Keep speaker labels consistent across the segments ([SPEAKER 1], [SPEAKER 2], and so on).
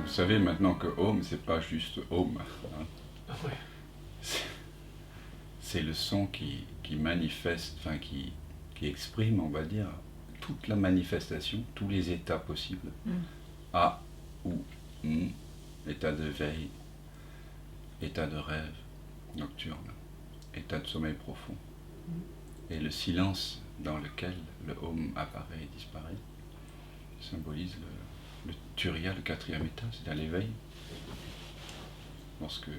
[SPEAKER 1] Vous savez maintenant que Om, c'est pas juste Om. Hein.
[SPEAKER 2] Ah ouais.
[SPEAKER 1] C'est le son qui manifeste, enfin qui exprime, on va dire, toute la manifestation, tous les états possibles. A ou M, état de veille, état de rêve nocturne, état de sommeil profond. Et le silence dans lequel le Om apparaît et disparaît symbolise le Turiya, le quatrième état, c'est-à-dire l'éveil. Lorsque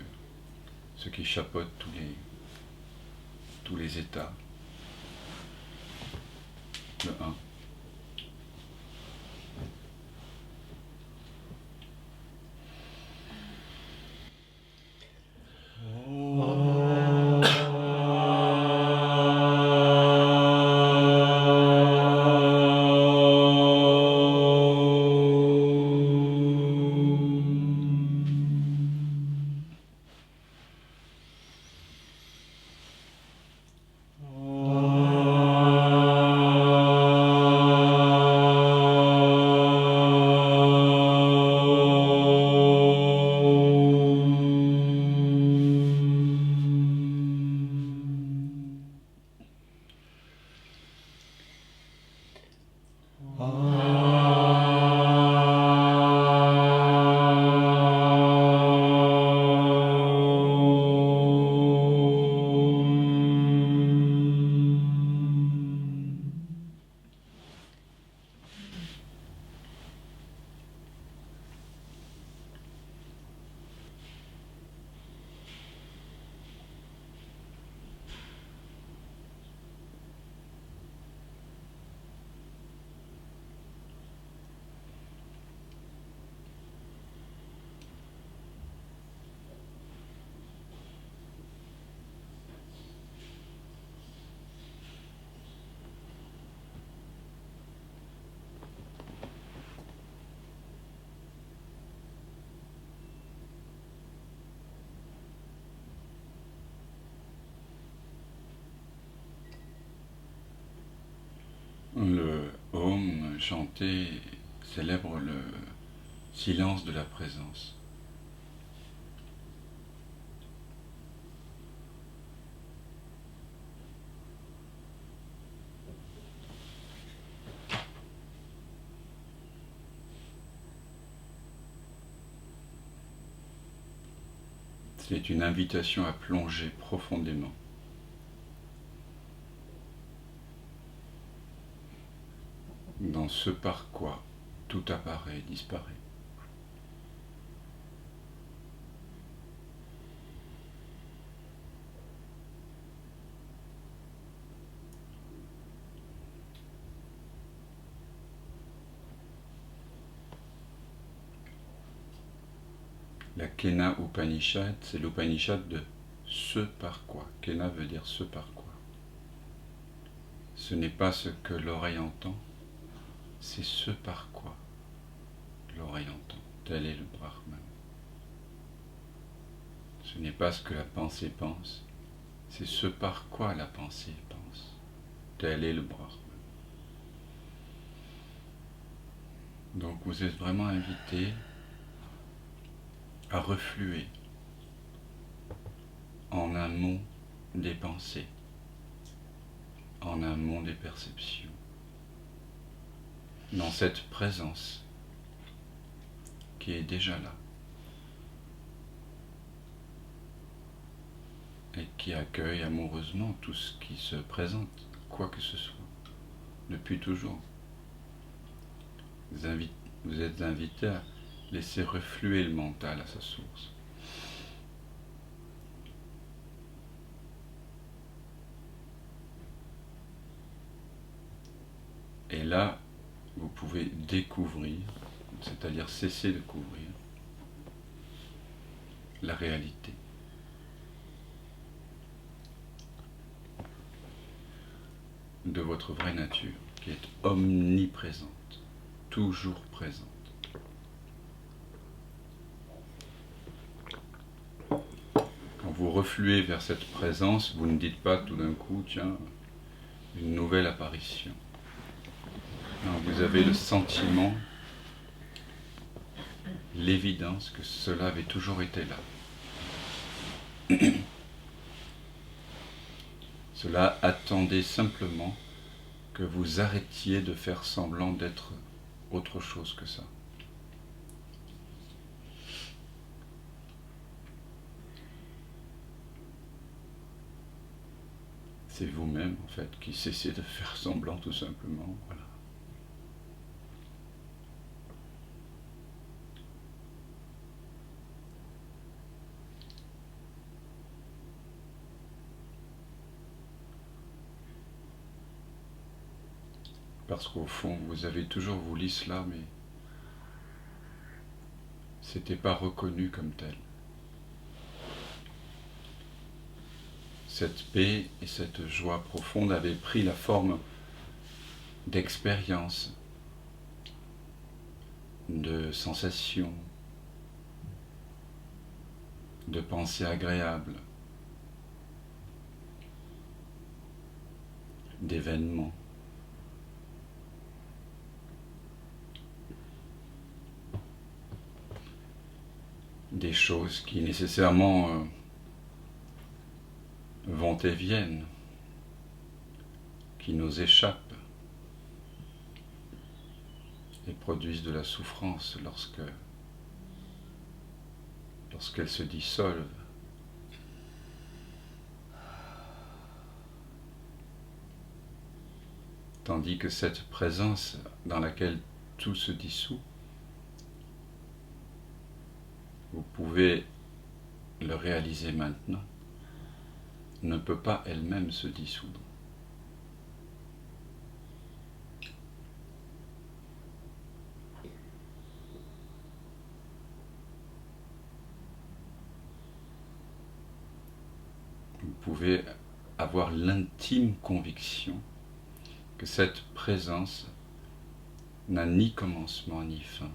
[SPEAKER 1] ce qui chapeaute tous les états, le 1. Le Om chanté célèbre le silence de la présence. C'est une invitation à plonger profondément dans ce par quoi tout apparaît et disparaît. La Kena Upanishad, c'est l'Upanishad de ce par quoi. Kena veut dire ce par quoi. Ce n'est pas ce que l'oreille entend, c'est ce par quoi l'oreille entend. Tel est le Brahman. Ce n'est pas ce que la pensée pense, c'est ce par quoi la pensée pense. Tel est le Brahman. Donc vous êtes vraiment invité à refluer en amont des pensées, en amont des perceptions, dans cette présence qui est déjà là et qui accueille amoureusement tout ce qui se présente, quoi que ce soit, depuis toujours. Vous êtes invité à laisser refluer le mental à sa source. Et là, vous pouvez découvrir, c'est-à-dire cesser de couvrir, la réalité. De votre vraie nature, qui est omniprésente, toujours présente. Quand vous refluez vers cette présence, vous ne dites pas tout d'un coup, tiens, une nouvelle apparition. Non, vous avez le sentiment, l'évidence que cela avait toujours été là. Cela attendait simplement que vous arrêtiez de faire semblant d'être autre chose que ça. C'est vous-même, en fait, qui cessez de faire semblant, tout simplement. Voilà. Parce qu'au fond, vous avez toujours voulu cela, mais c'était pas reconnu comme tel. Cette paix et cette joie profonde avaient pris la forme d'expériences, de sensations, de pensées agréables, d'événements. Des choses qui nécessairement vont et viennent, qui nous échappent et produisent de la souffrance lorsqu'elles se dissolvent. Tandis que cette présence dans laquelle tout se dissout, vous pouvez le réaliser maintenant, ne peut pas elle-même se dissoudre. Vous pouvez avoir l'intime conviction que cette présence n'a ni commencement ni fin.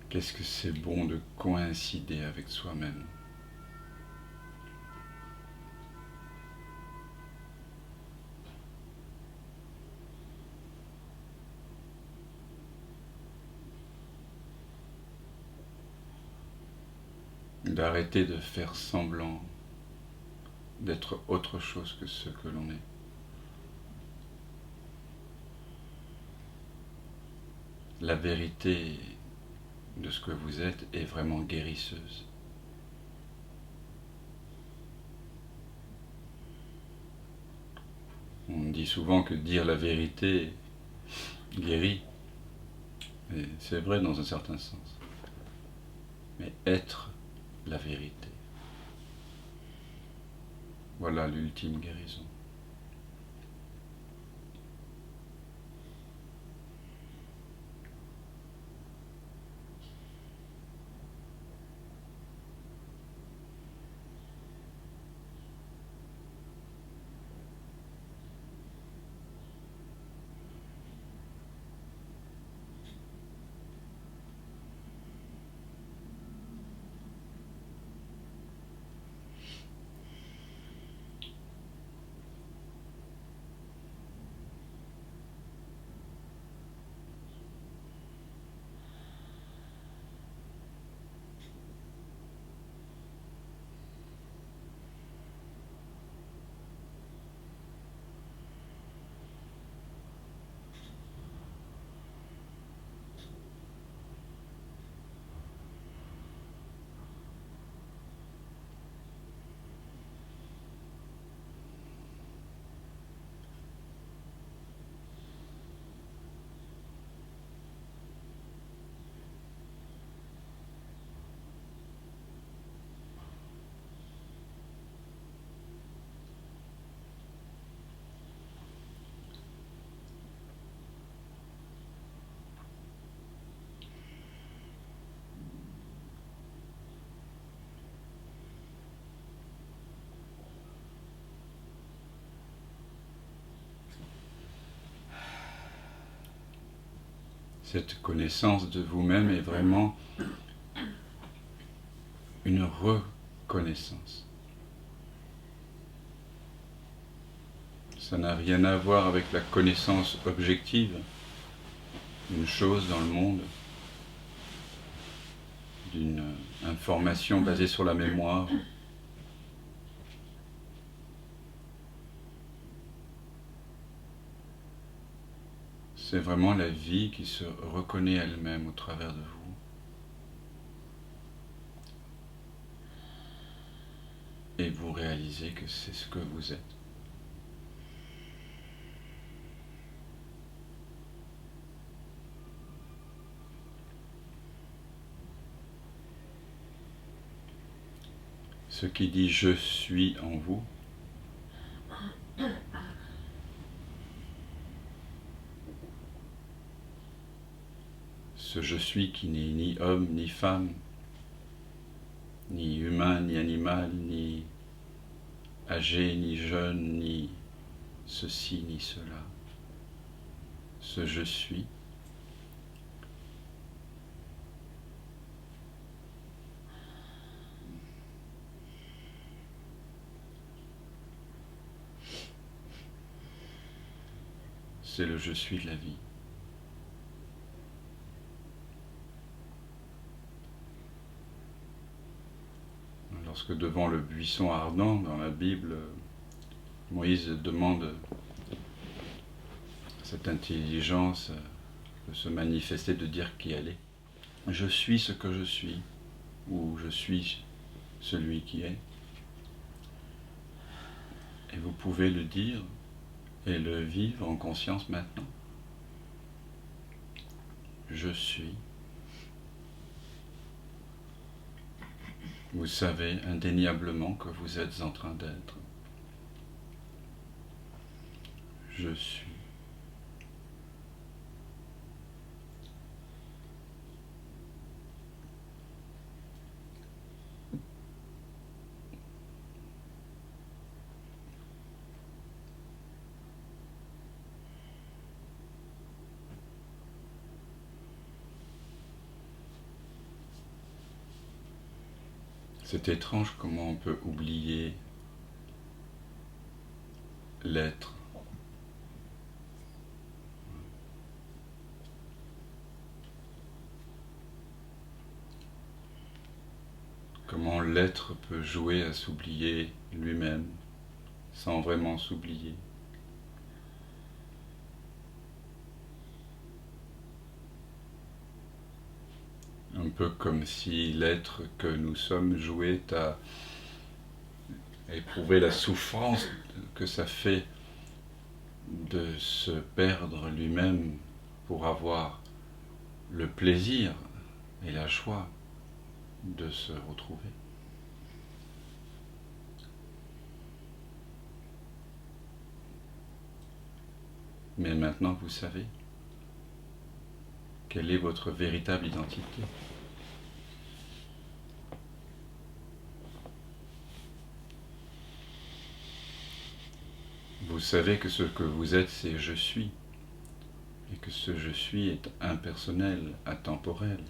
[SPEAKER 1] Qu'est-ce que c'est bon de coïncider avec soi-même. D'arrêter de faire semblant d'être autre chose que ce que l'on est. La vérité de ce que vous êtes est vraiment guérisseuse. On dit souvent que dire la vérité guérit, et c'est vrai dans un certain sens. Mais être la vérité, voilà l'ultime guérison. Cette connaissance de vous-même est vraiment une reconnaissance. Ça n'a rien à voir avec la connaissance objective d'une chose dans le monde, d'une information basée sur la mémoire. C'est vraiment la vie qui se reconnaît elle-même au travers de vous. Et vous réalisez que c'est ce que vous êtes. Ce qui dit « je suis » en vous, ce « je suis » qui n'est ni homme ni femme, ni humain ni animal, ni âgé ni jeune, ni ceci ni cela. Ce « je suis » c'est le « je suis » de la vie. Lorsque devant le buisson ardent, dans la Bible, Moïse demande à cette intelligence de se manifester, de dire qui elle est. Je suis ce que je suis, ou je suis celui qui est. Et vous pouvez le dire et le vivre en conscience maintenant. Je suis. Vous savez indéniablement que vous êtes en train d'être. Je suis. C'est étrange comment on peut oublier l'être. Comment l'être peut jouer à s'oublier lui-même sans vraiment s'oublier. Un peu comme si l'être que nous sommes jouait à éprouver la souffrance que ça fait de se perdre lui-même pour avoir le plaisir et la joie de se retrouver. Mais maintenant vous savez quelle est votre véritable identité. Vous savez que ce que vous êtes, c'est « je suis », et que ce « je suis » est impersonnel, intemporel.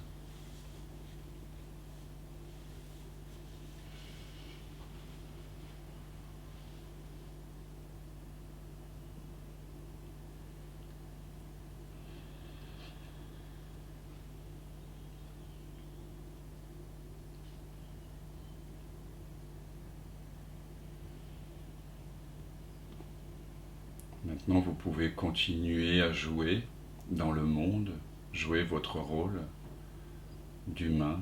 [SPEAKER 1] Maintenant, vous pouvez continuer à jouer dans le monde, jouer votre rôle d'humain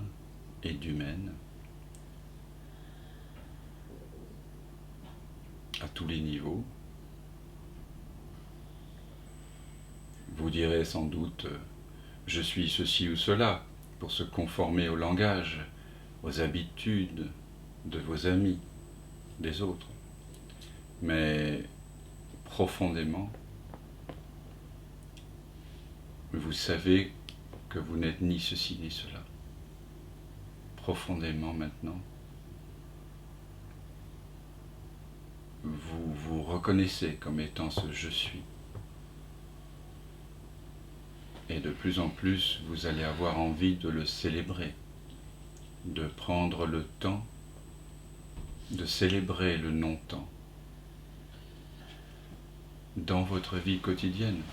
[SPEAKER 1] et d'humaine à tous les niveaux. Vous direz sans doute « je suis ceci ou cela » pour se conformer au langage, aux habitudes de vos amis, des autres. Mais profondément, vous savez que vous n'êtes ni ceci ni cela. Profondément maintenant, vous vous reconnaissez comme étant ce « je suis ». Et de plus en plus, vous allez avoir envie de le célébrer, de prendre le temps de célébrer le non-temps dans votre vie quotidienne.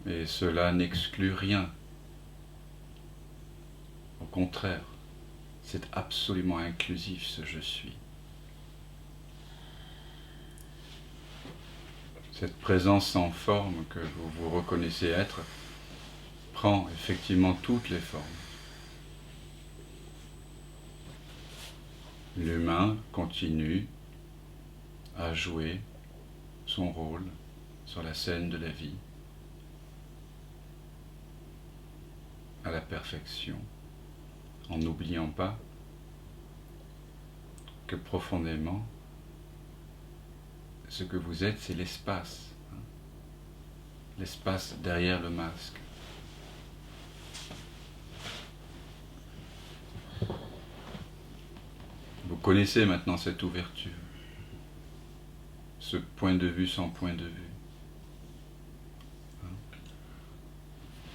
[SPEAKER 1] Et cela n'exclut rien. Au contraire, c'est absolument inclusif ce je suis. Cette présence sans forme que vous vous reconnaissez être prend effectivement toutes les formes. L'humain continue à jouer son rôle sur la scène de la vie à la perfection, en n'oubliant pas que profondément, ce que vous êtes, c'est l'espace, l'espace derrière le masque. Vous connaissez maintenant cette ouverture, ce point de vue sans point de vue.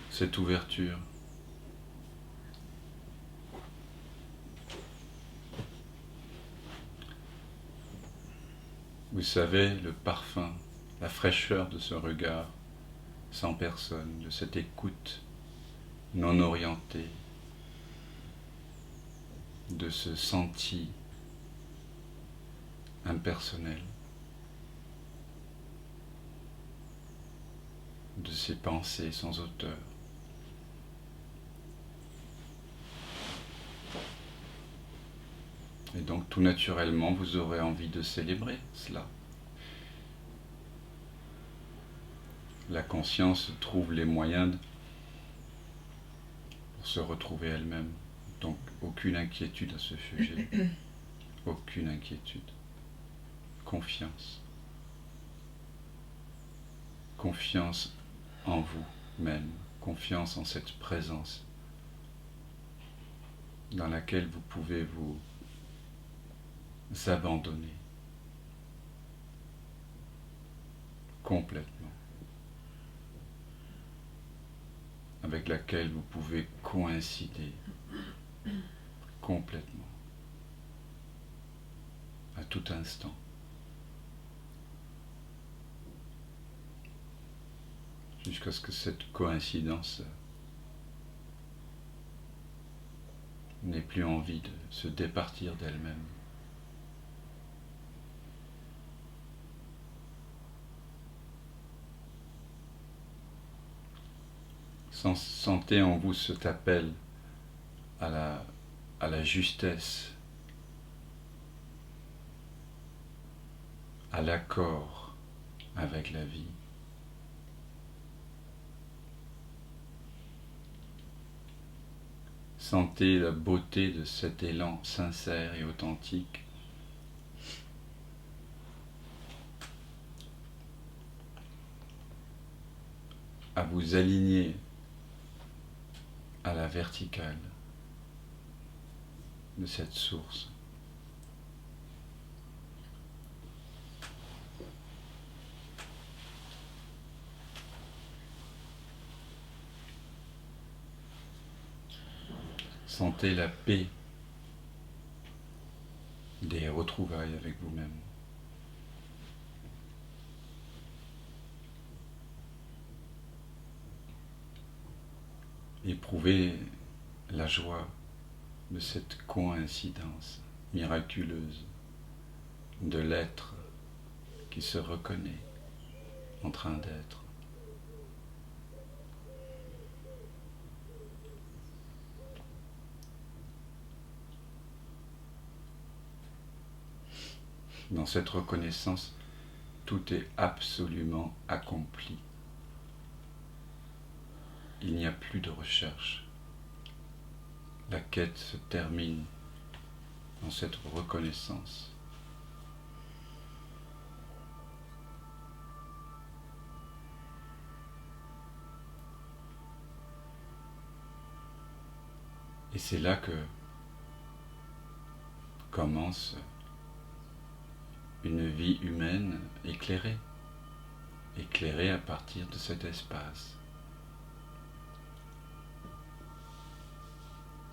[SPEAKER 1] Cette ouverture. Vous savez le parfum, la fraîcheur de ce regard sans personne, de cette écoute non orientée, de ce senti impersonnel, de ces pensées sans auteur. Et donc tout naturellement, vous aurez envie de célébrer cela. La conscience trouve les moyens pour se retrouver elle-même. Donc aucune inquiétude à ce sujet. Aucune inquiétude. Confiance. Confiance en vous-même. Confiance en cette présence dans laquelle vous pouvez vous abandonner complètement, avec laquelle vous pouvez coïncider complètement, à tout instant. Jusqu'à ce que cette coïncidence n'ait plus envie de se départir d'elle-même. Sentez en vous cet appel à la justesse, à l'accord avec la vie. Sentez la beauté de cet élan sincère et authentique. À vous aligner à la verticale de cette source. Sentez la paix des retrouvailles avec vous-même. Éprouvez la joie de cette coïncidence miraculeuse de l'être qui se reconnaît en train d'être. Dans cette reconnaissance, tout est absolument accompli. Il n'y a plus de recherche. La quête se termine dans cette reconnaissance. Et c'est là que commence une vie humaine éclairée, éclairée à partir de cet espace.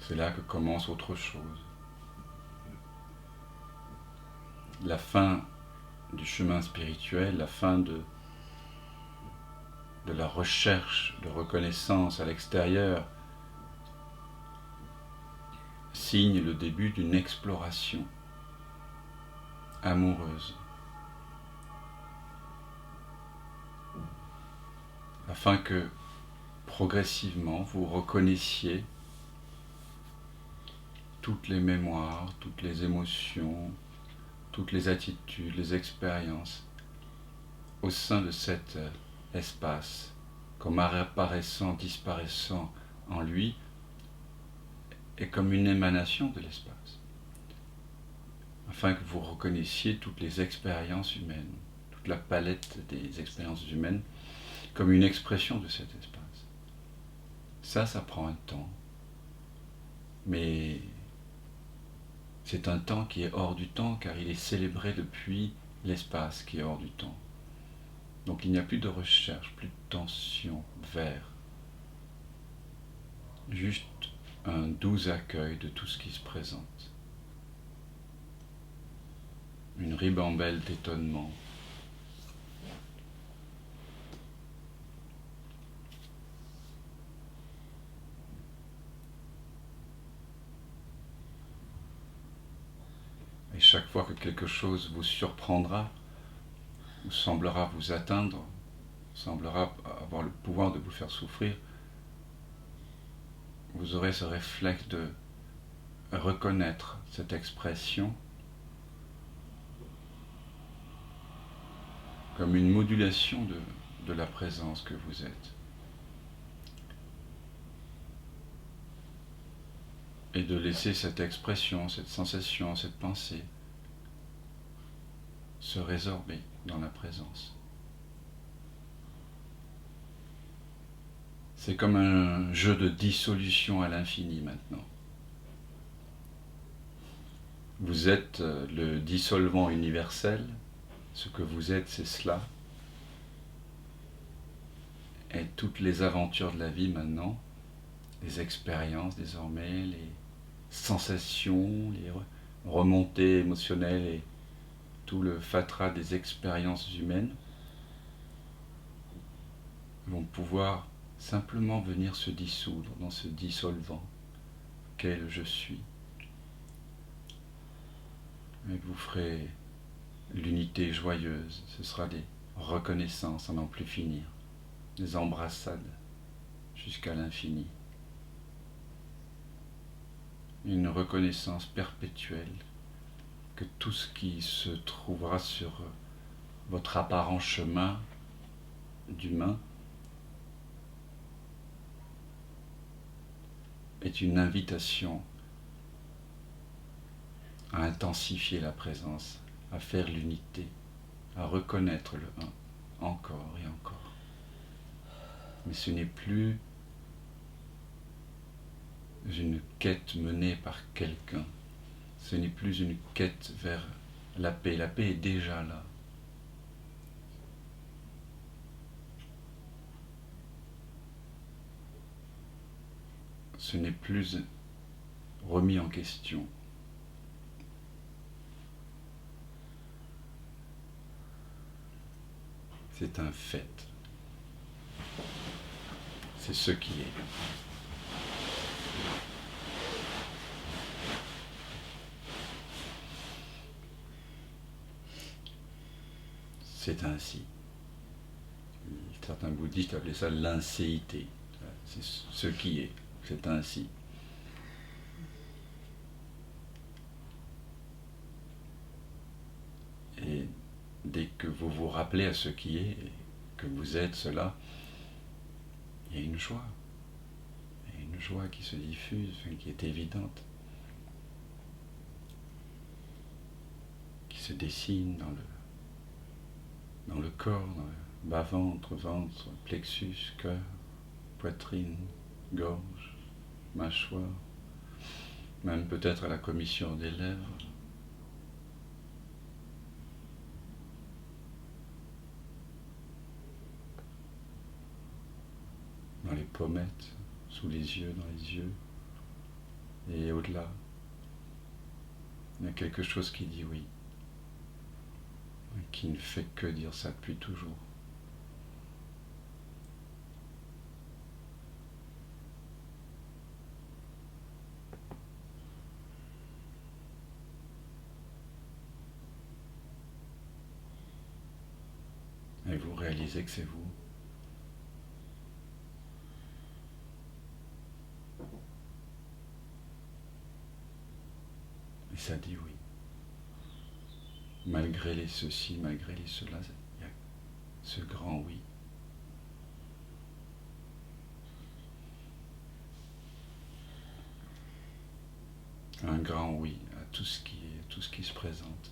[SPEAKER 1] C'est là que commence autre chose. La fin du chemin spirituel, la fin de la recherche de reconnaissance à l'extérieur, signe le début d'une exploration amoureuse, afin que progressivement vous reconnaissiez toutes les mémoires, toutes les émotions, toutes les attitudes, les expériences au sein de cet espace, comme apparaissant, disparaissant en lui, et comme une émanation de l'espace, afin que vous reconnaissiez toutes les expériences humaines, toute la palette des expériences humaines, comme une expression de cet espace. Ça prend un temps, mais c'est un temps qui est hors du temps, car il est célébré depuis l'espace qui est hors du temps. Donc il n'y a plus de recherche, plus de tension vers, juste un doux accueil de tout ce qui se présente. Une ribambelle d'étonnement. Et chaque fois que quelque chose vous surprendra, ou semblera vous atteindre, semblera avoir le pouvoir de vous faire souffrir, vous aurez ce réflexe de reconnaître cette expression comme une modulation de la présence que vous êtes. Et de laisser cette expression, cette sensation, cette pensée se résorber dans la présence. C'est comme un jeu de dissolution à l'infini maintenant. Vous êtes le dissolvant universel, ce que vous êtes, c'est cela. Et toutes les aventures de la vie maintenant, les expériences désormais, les sensations, les remontées émotionnelles et tout le fatras des expériences humaines vont pouvoir simplement venir se dissoudre dans ce dissolvant qu'est le je suis. Et vous ferez l'unité joyeuse, ce sera des reconnaissances à n'en plus finir, des embrassades jusqu'à l'infini. Une reconnaissance perpétuelle que tout ce qui se trouvera sur votre apparent chemin d'humain est une invitation à intensifier la présence, à faire l'unité, à reconnaître le un, encore et encore. Mais ce n'est plus une quête menée par quelqu'un, ce n'est plus une quête vers la paix est déjà là. Ce n'est plus remis en question. C'est un fait. C'est ce qui est. C'est ainsi. Certains bouddhistes appelaient ça l'inséité. C'est ce qui est. C'est ainsi. Et dès que vous vous rappelez à ce qui est, et que vous êtes cela, il y a une joie. Il y a une joie qui se diffuse, qui est évidente, qui se dessine dans le corps, dans le bas-ventre, ventre, plexus, cœur, poitrine, gorge, mâchoire, même peut-être à la commission des lèvres, pommette, sous les yeux, dans les yeux, et au-delà. Il y a quelque chose qui dit oui, qui ne fait que dire ça depuis toujours. Et vous réalisez que c'est vous. Et ça dit oui. Malgré les ceci, malgré les cela, il y a ce grand oui. Un grand oui à tout ce qui se présente.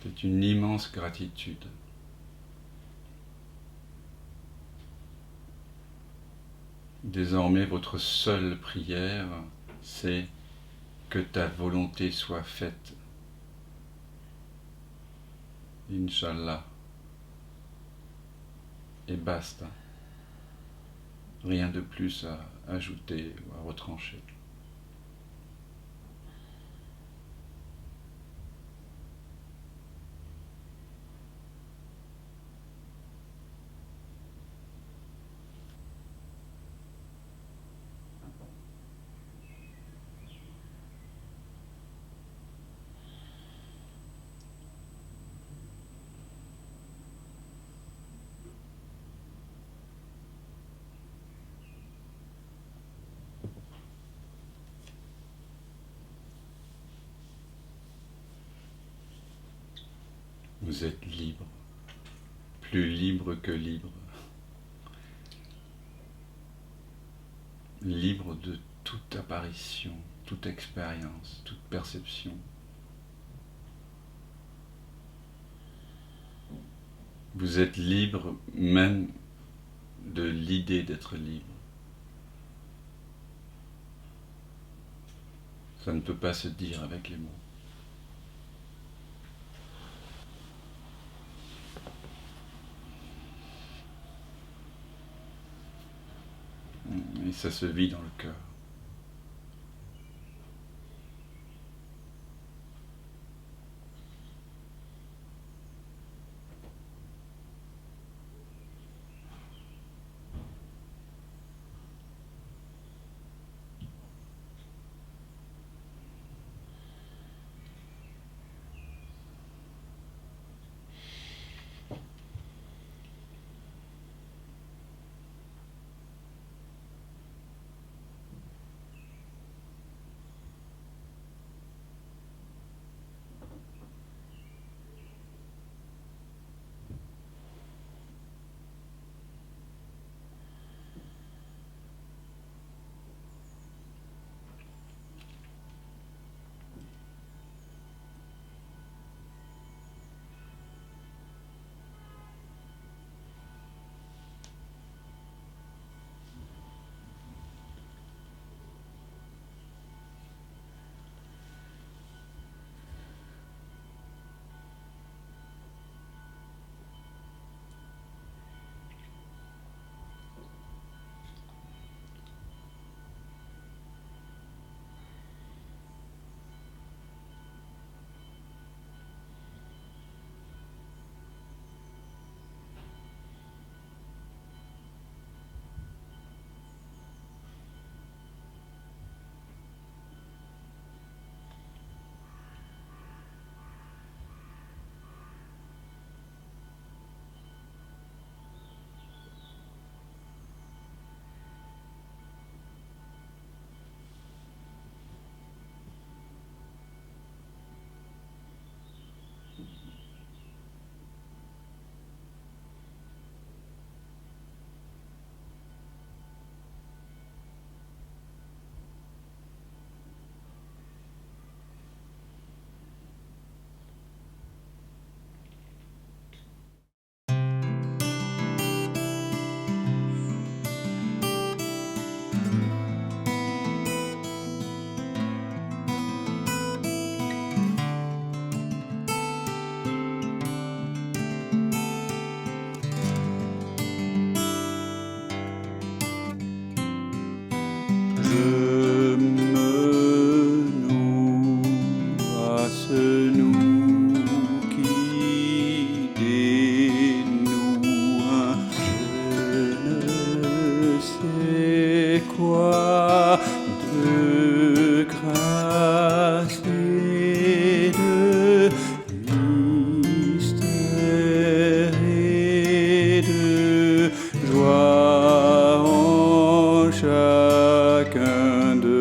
[SPEAKER 1] C'est une immense gratitude. Désormais, votre seule prière, c'est que ta volonté soit faite. Inch'Allah. Et basta. Rien de plus à ajouter ou à retrancher. Vous êtes libre, plus libre que libre. Libre de toute apparition, toute expérience, toute perception. Vous êtes libre même de l'idée d'être libre. Ça ne peut pas se dire avec les mots. Et ça se vit dans le cœur. Je me noue à ce nous qui dénoue un je ne sais quoi de grâce et de mystère et de joie en chacun de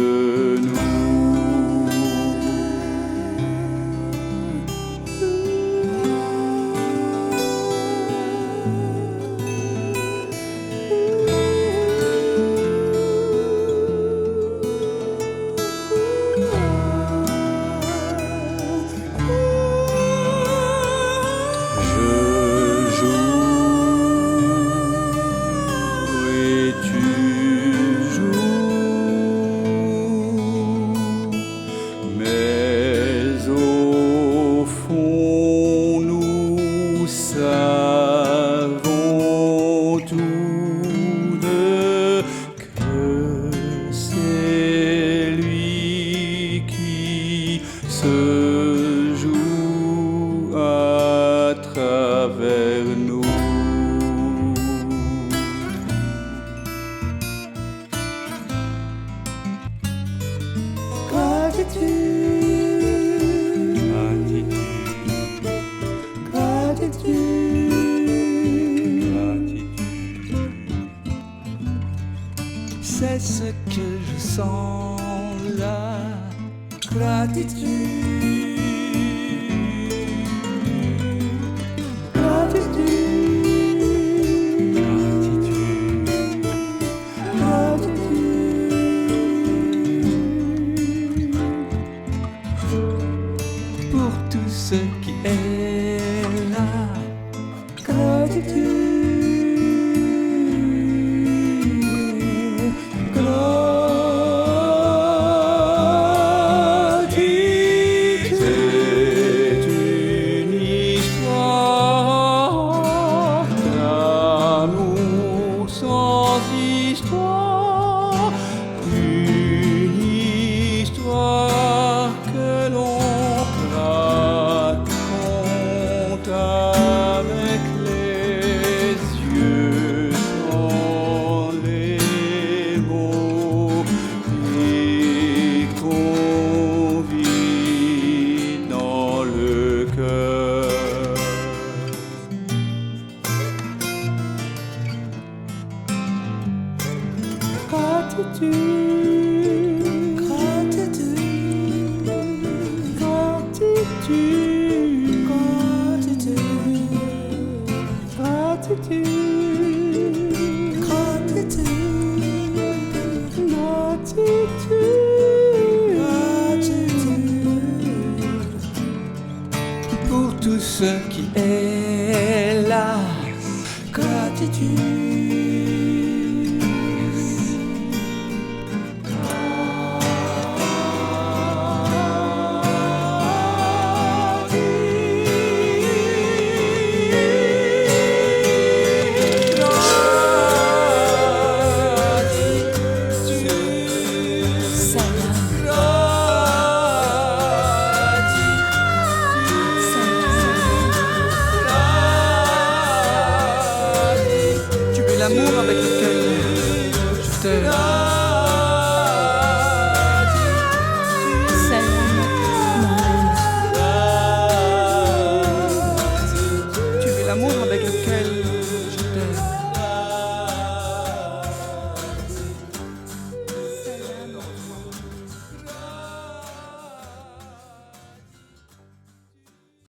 [SPEAKER 1] savons tous deux que c'est lui qui se joue à travers nous. C'est ce que je sens là, gratitude, gratitude, gratitude, gratitude pour tout ce qui est là, gratitude. Sans histoire, une histoire que l'on raconte avec les yeux, sans les mots, et qu'on vit dans le cœur. Gratitude, gratitude, gratitude, gratitude, gratitude, gratitude, gratitude pour tout ce qui est là, gratitude. L'amour avec